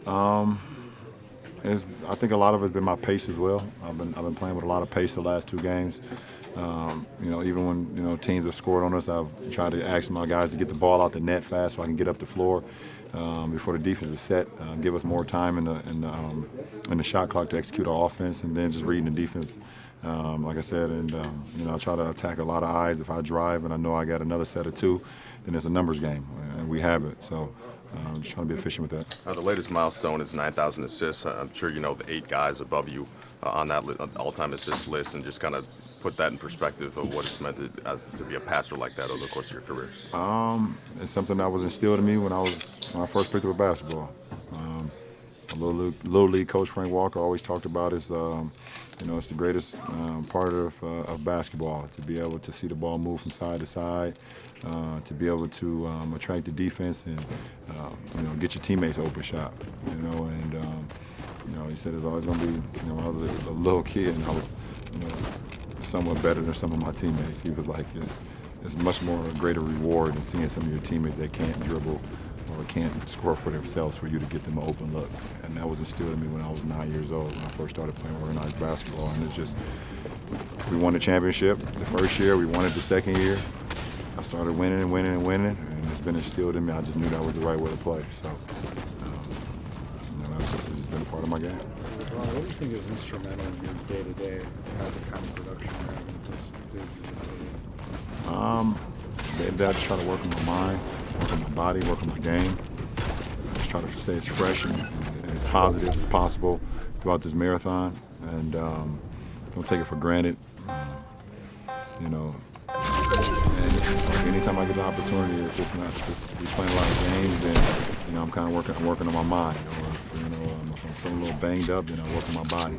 Um, I think a lot of it's been my pace as well. I've been playing with a lot of pace the last two games. Even when teams have scored on us, I've tried to ask my guys to get the ball out the net fast so I can get up the floor before the defense is set. Give us more time in the shot clock to execute our offense, and then just reading the defense. Like I said, and I try to attack a lot of eyes. If I drive and I know I got another set of two, then it's a numbers game, and we have it. So. I'm just trying to be efficient with that. The latest milestone is 9,000 assists. I'm sure you know the 8 guys above you on that all-time assist list, and just kind of put that in perspective of what it's meant to be a passer like that over the course of your career. It's something that was instilled in me when I first picked up basketball. A little league coach Frank Walker always talked about it's the greatest part of basketball, to be able to see the ball move from side to side, to be able to attract the defense and get your teammates open shot. He said it's always going to be. When I was a little kid and I was somewhat better than some of my teammates, he was like, it's much more a greater reward than seeing some of your teammates that can't dribble or can't score for themselves for you to get them an open look. And that was instilled in me when I was 9 years old, when I first started playing organized basketball. And it's just, we won the championship the first year, we won it the second year. I started winning and winning and winning, and it's been instilled in me. I just knew that was the right way to play. So, it's just been a part of my game. Ron, what do you think is instrumental in your day-to-day to have the kind of production you have in this division? I just try to work on my mind, work on my body, work on my game. I just try to stay as fresh and as positive as possible throughout this marathon, and don't take it for granted. And anytime I get the opportunity, if it's not just be playing a lot of games, then I'm kind of working on my mind. Or if I'm feeling a little banged up, then I work on my body.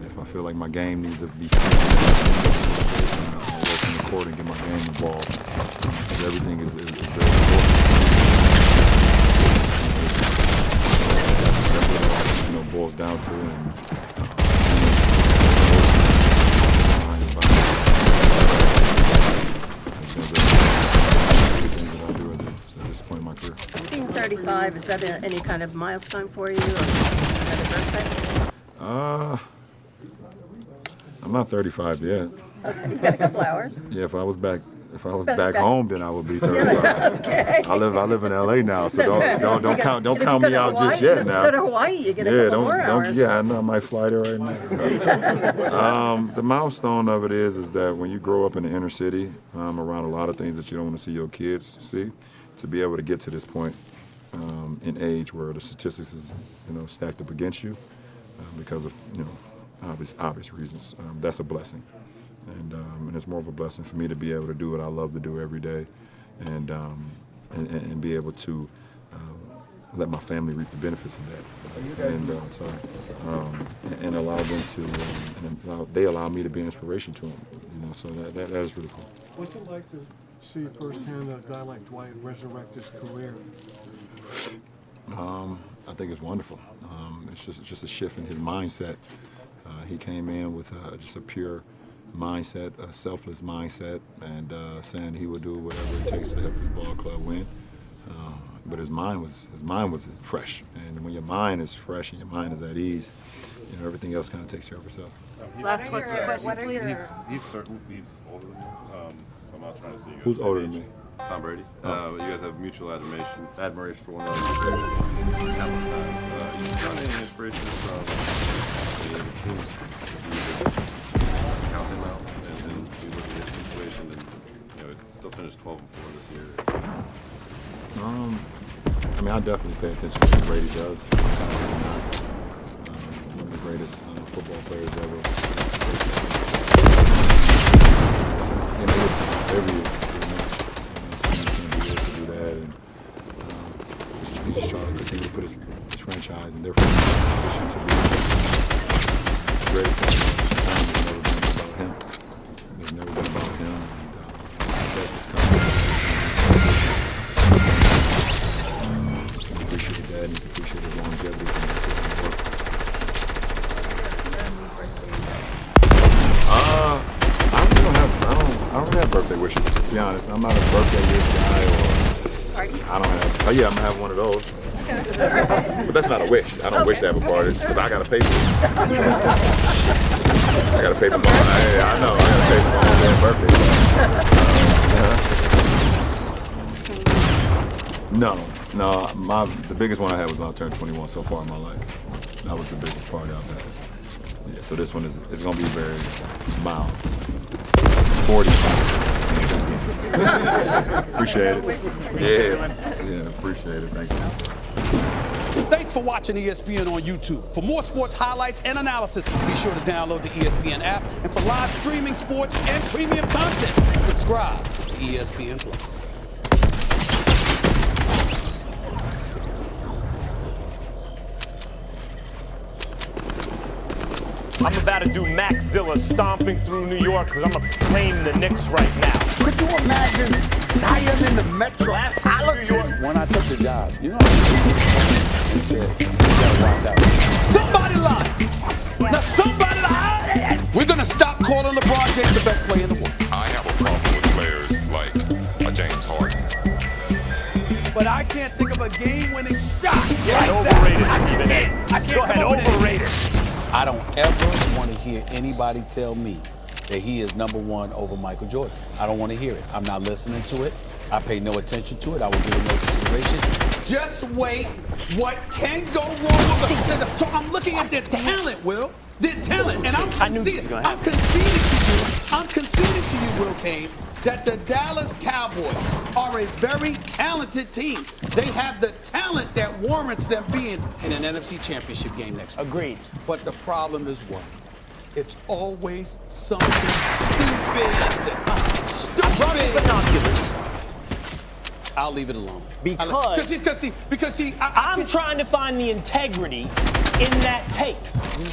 If I feel like my game needs to be, I work on the court and get my game involved. Because everything is very important. That's what it boils down to. And, point in my career. Being 35, is that any kind of milestone for you, or another birthday? I'm not 35 yet. Okay, you got a couple hours. Yeah, if I was back home, then I would be 35. Okay. I live in LA now, so don't count me out just yet now. If you go to Hawaii, you get a couple more hours. Yeah, I know I might fly there right now. The milestone of it is that when you grow up in the inner city, around a lot of things that you don't want to see your kids see, to be able to get to this point in age where the statistics is stacked up against you because of obvious reasons, that's a blessing. And it's more of a blessing for me to be able to do what I love to do every day, and be able to let my family reap the benefits of that, and allow them to, they allow me to be an inspiration to them. So that is really cool. What's it like to see firsthand a guy like Dwight resurrect his career? I think it's wonderful. It's just a shift in his mindset. He came in with just a pure mindset, a selfless mindset, and saying he would do whatever it takes to help his ball club win. But his mind was fresh, and when your mind is fresh and your mind is at ease, everything else kind of takes care of itself. Last question, please. He's older than you. I'm not trying to see you guys. Who's older than me? Tom Brady. You guys have mutual admiration for one another. Countless times. You found any inspiration from the teams? Count them out, and then we look at his situation, and it still finished 12-4 this year. I definitely pay attention to what Brady does. One of the greatest football players ever. It's kind of every year, to do that, and he's just trying to continue to put his franchise in their position to be the greatest thing. It's never been about him. And success is coming. Appreciate that, and appreciate the longevity and the work. I don't have birthday wishes, to be honest. I'm not a birthday wish guy, or Pardon? I don't have. Oh yeah, I'm gonna have one of those. But that's not a wish. I don't wish to have a party because I got to pay for it. I got to pay for my own. Hey, I know. I got to pay for my own damn birthday. No. The biggest one I had was when I turned 21 so far in my life. That was the biggest party I've had. Yeah, so this one is going to be very mild. 40. Appreciate it. Yeah, appreciate it. Thank you. Thanks for watching ESPN on YouTube. For more sports highlights and analysis, be sure to download the ESPN app. And for live streaming sports and premium content, subscribe to ESPN Plus. I'm about to do Maxzilla stomping through New York because I'm going to flame the Knicks right now. Could you imagine Zion in the Metropolitan? When I took the job, you know, he said, you gotta watch out. Somebody lies. Now somebody lies. We're going to stop calling LeBron James the best player in the world. I have a problem with players like a James Harden. But I can't think of a game-winning shot. Yeah, overrated, Stephen A. Go ahead, overrated. I don't ever want to hear anybody tell me that he is #1 over Michael Jordan. I don't want to hear it. I'm not listening to it. I pay no attention to it. I will give it no consideration. Just wait. What can go wrong with them? So I'm looking at their talent, Will. Their talent. And I'm conceding to you, Will Kane, that the Dallas Cowboys are a very talented team. They have the talent that warrants them being in an NFC Championship game next week. Agreed. But the problem is what? It's always something stupid. Binoculars. I'll leave it alone. Because I'm trying to find the integrity in that tape. You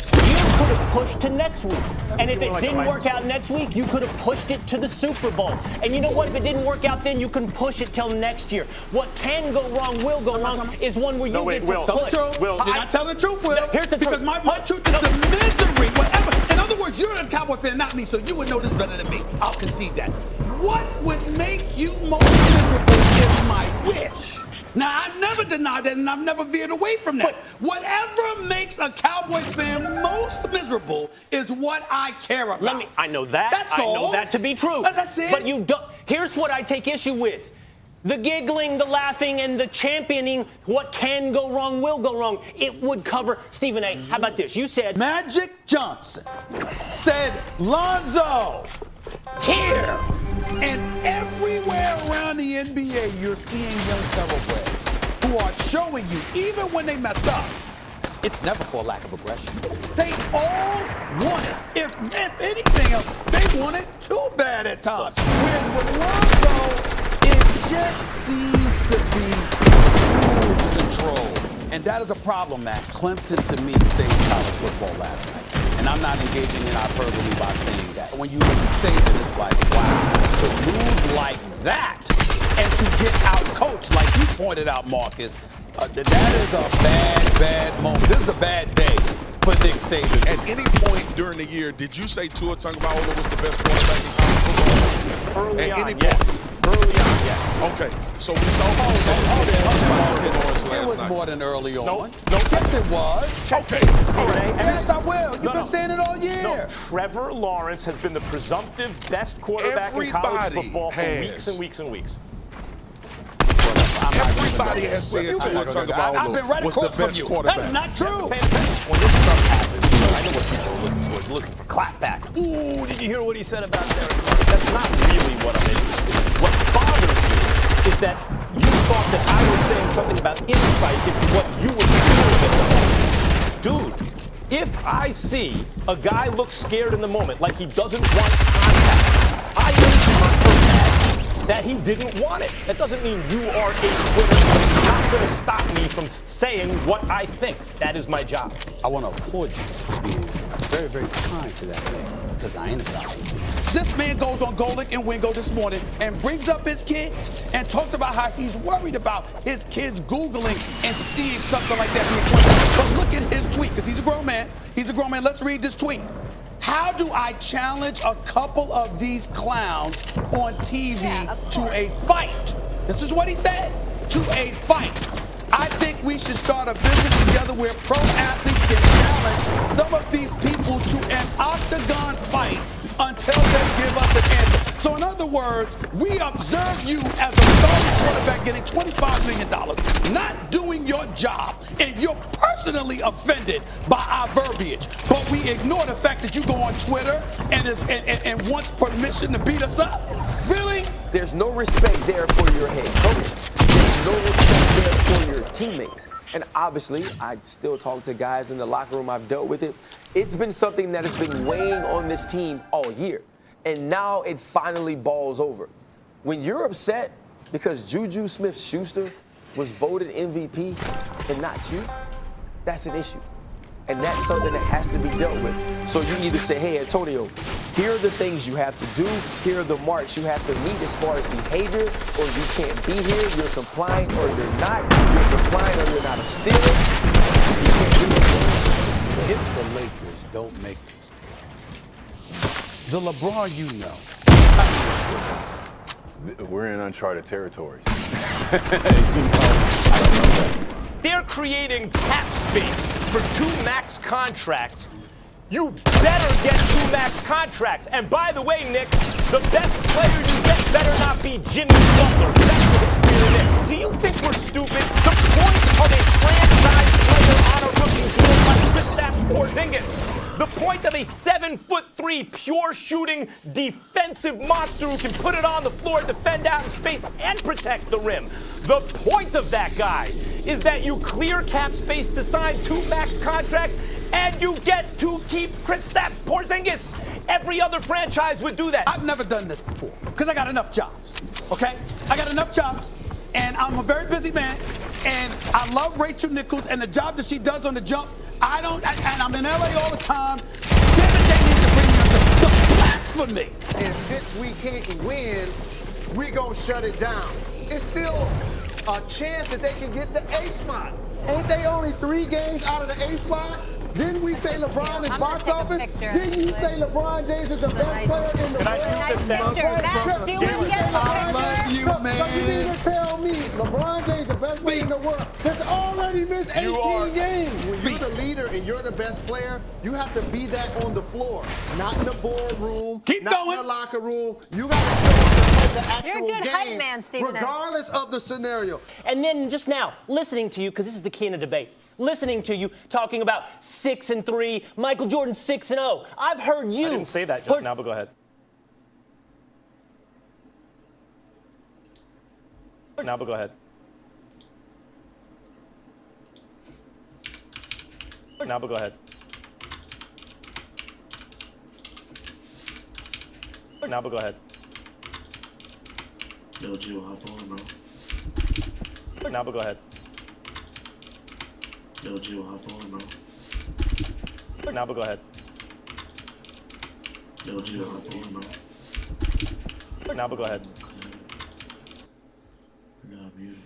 could have pushed to next week. And if it didn't work out next week, you could have pushed it to the Super Bowl. And you know what? If it didn't work out then, you can push it till next year. What can go wrong, will go wrong, is one where you get to push. Will, did I tell the truth, Will? Here's the truth. Because my truth is the misery, whatever. In other words, you're a Cowboy fan, not me, so you would know this better than me. I'll concede that. What would make you most miserable is my wish. Now, I never denied that, and I've never veered away from that. Whatever makes a Cowboys fan most miserable is what I care about. I know that. That's I all. know that to be true. That's it. But you don't. Here's what I take issue with. The giggling, the laughing, and the championing, what can go wrong will go wrong. It would cover. Stephen A., how about this? You said Magic Johnson said Lonzo here. And everywhere around the NBA, you're seeing young thoroughbreds who are showing you, even when they mess up, it's never for a lack of aggression. They all want it. If anything else, they want it too bad at times. Whereas with Lonzo, it just seems to be cruise control. And that is a problem, Matt. Clemson, to me, saved college football last night. And I'm not engaging in hyperbole by saying that. When you say that, it's like, wow, to lose like that and to get out-coached, like you pointed out, Marcus, that is a bad moment. This is a bad day for Nick Saban. At any point during the year, did you say Tua Tagovailoa was the best quarterback in college football? early At on, any yes. point? Early on, yes. Okay, so we saw It was more than early on. Nope. Yes, it was. Okay. Yes, I will. You've been saying it all year. No, Trevor Lawrence has been the presumptive best quarterback in college football for weeks and weeks and weeks. Everybody has said Tua Tagovailoa was the best quarterback. That's not true. When this stuff happens, I know what people are looking for. Looking for clapback. Ooh, did you hear what he said about Derek Carr? That's not really what I'm interested in. What bothers me is that you thought that I was saying something about insight into what you were doing. Dude, if I see a guy look scared in the moment, like he doesn't want contact, I interpret that he didn't want it. That doesn't mean you are a quitter. It's not going to stop me from saying what I think. That is my job. I want to applaud you for being very, very kind to that man, because I ain't about it. This man goes on Golic and Wingo this morning and brings up his kids and talks about how he's worried about his kids Googling and seeing something like that being pointed out. But look at his tweet, because he's a grown man. He's a grown man. Let's read this tweet. How do I challenge a couple of these clowns on TV to a fight? This is what he said. To a fight. I think we should start a business together where pro athletes can challenge some of these people to an octagon fight until they give us an answer. So in other words, we observe you as a starting quarterback getting $25 million, not doing your job, and you're personally offended by our verbiage. But we ignore the fact that you go on Twitter and wants permission to beat us up. Really? There's no respect there for your head coach. There's no respect there for your teammates. And obviously, I still talk to guys in the locker room. I've dealt with it. It's been something that has been weighing on this team all year. And now it finally balls over. When you're upset because Juju Smith-Schuster was voted MVP and not you, that's an issue. And that's something that has to be dealt with. So you either say, hey, Antonio, here are the things you have to do. Here are the marks you have to meet as far as behavior, or you can't be here. You're compliant or you're not. You're compliant or you're not a Steeler. You can't do it. If the Lakers don't make it, the LeBron you know. We're in uncharted territories. They're creating cap space for 2 max contracts. You better get 2 max contracts. And by the way, Nick, the best player you get better not be Jimmy Butler. That's the history of Nick. Do you think we're stupid? The point of a franchise player on a rookie deal like Kristaps Porzingis, the point of a 7'3" pure shooting defensive monster who can put it on the floor, defend out in space, and protect the rim. The point of that guy is that you clear cap space to sign 2 max contracts and you get to keep Kristaps Porzingis. Every other franchise would do that. I've never done this before because I got enough jobs, okay? I got enough jobs, and I'm a very busy man, and I love Rachel Nichols and the job that she does on the jump. And I'm in LA all the time. Damn it, they need to bring me up the blasphemy. And since we can't win, we gonna shut it down. It's still a chance that they can get the A spot. Ain't they only 3 games out of the A spot? Didn't we say LeBron is box office? Didn't you say LeBron James is the best player in the world? I love you, man. So you mean to tell me LeBron James is the best player in the world that's already missed 18 games? When you're the leader and you're the best player, you have to be that on the floor, not in the boardroom, not in the locker room. You got to play the actual You're a good game, hype man, Stephen A. regardless of the scenario. And then just now, listening to you, because this is the key in the debate, listening to you talking about 6-3, Michael Jordan 6-0. I've heard you. I didn't say that just now, but go ahead. Now, but go ahead. Now, but go ahead. Now, but go ahead. Yo, Jill, hop on, bro. Now, but go ahead. Yo, Jill, hop on, bro. Now, but go ahead. Yo, Jill, hop on, bro. Now, but go ahead. I got muted.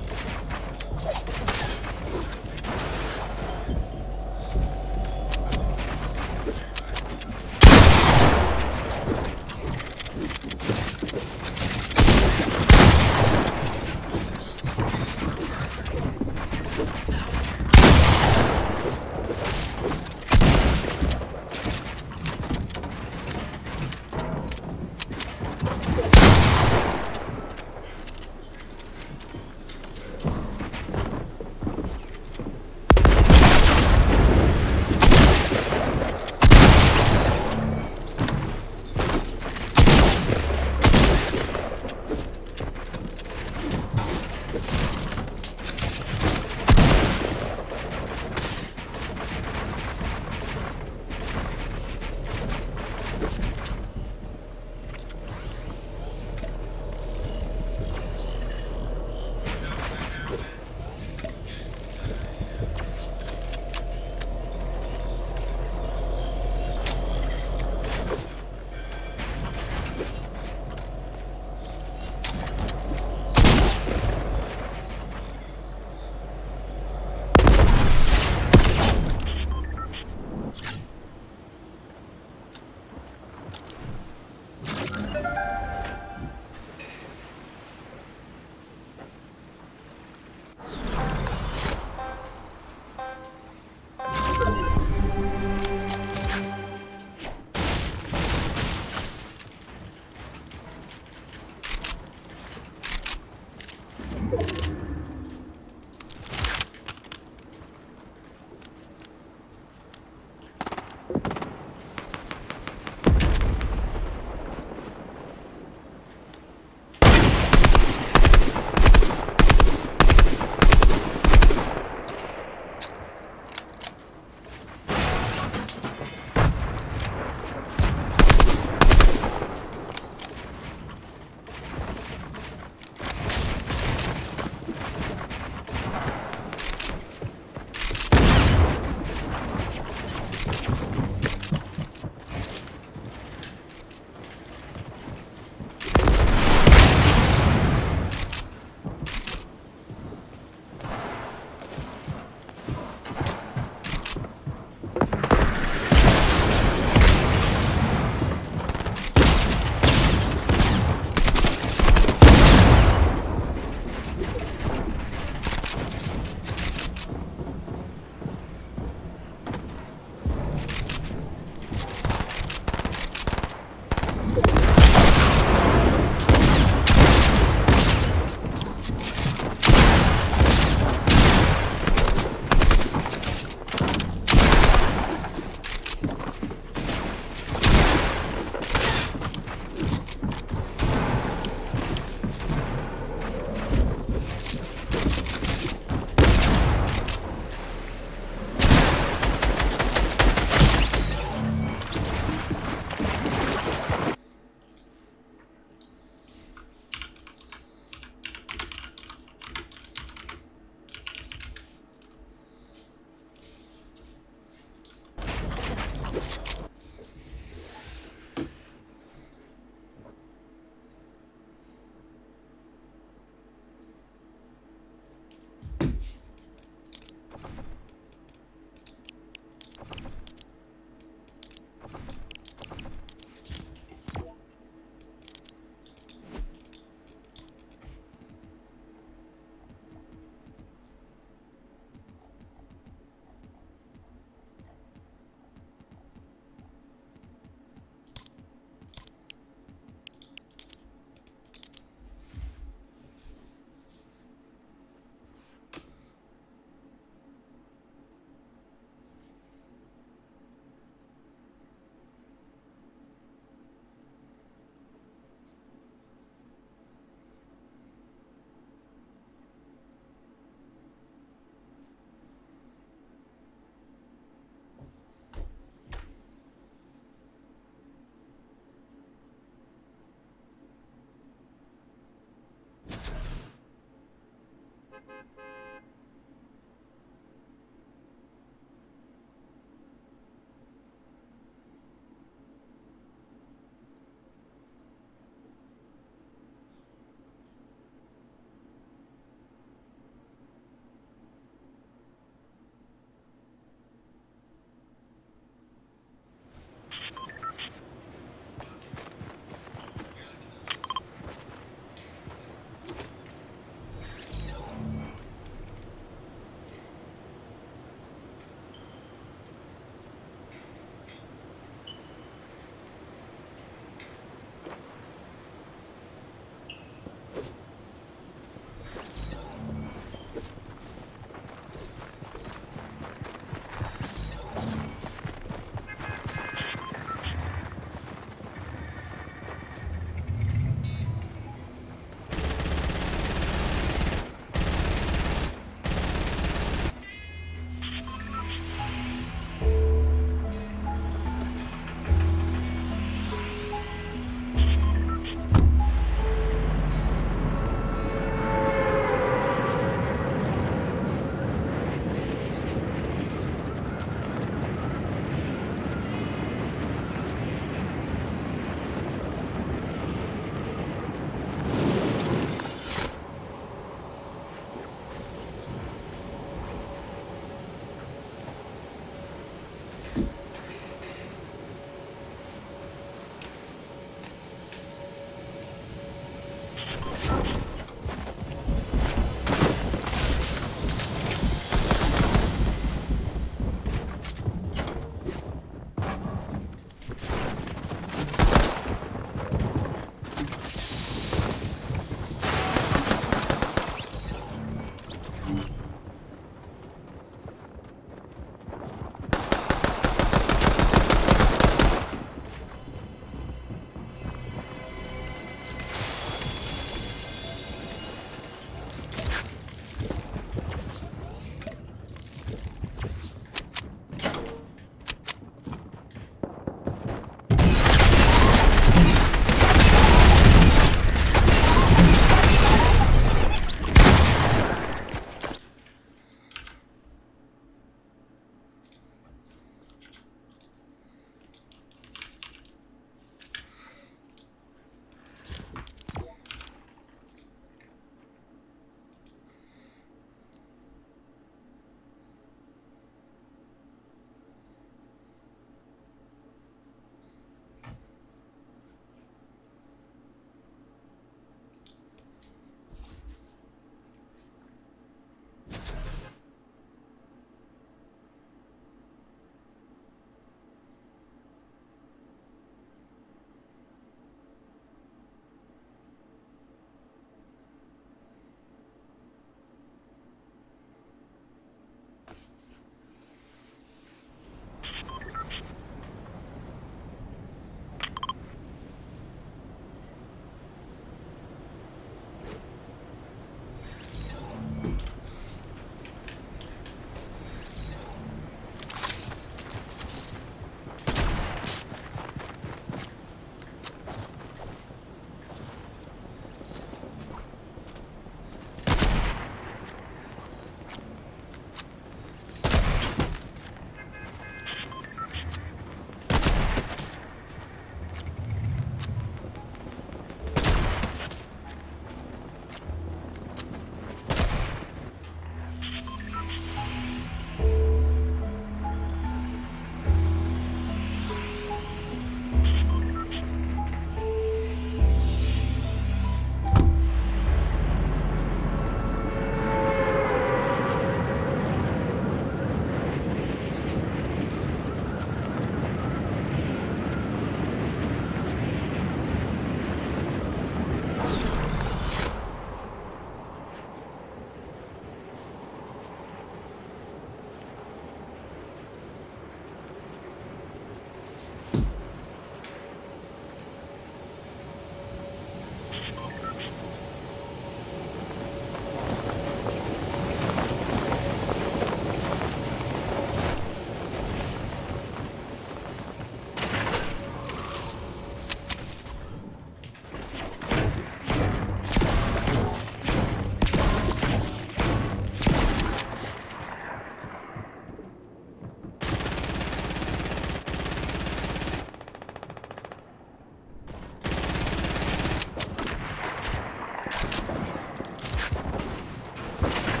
on.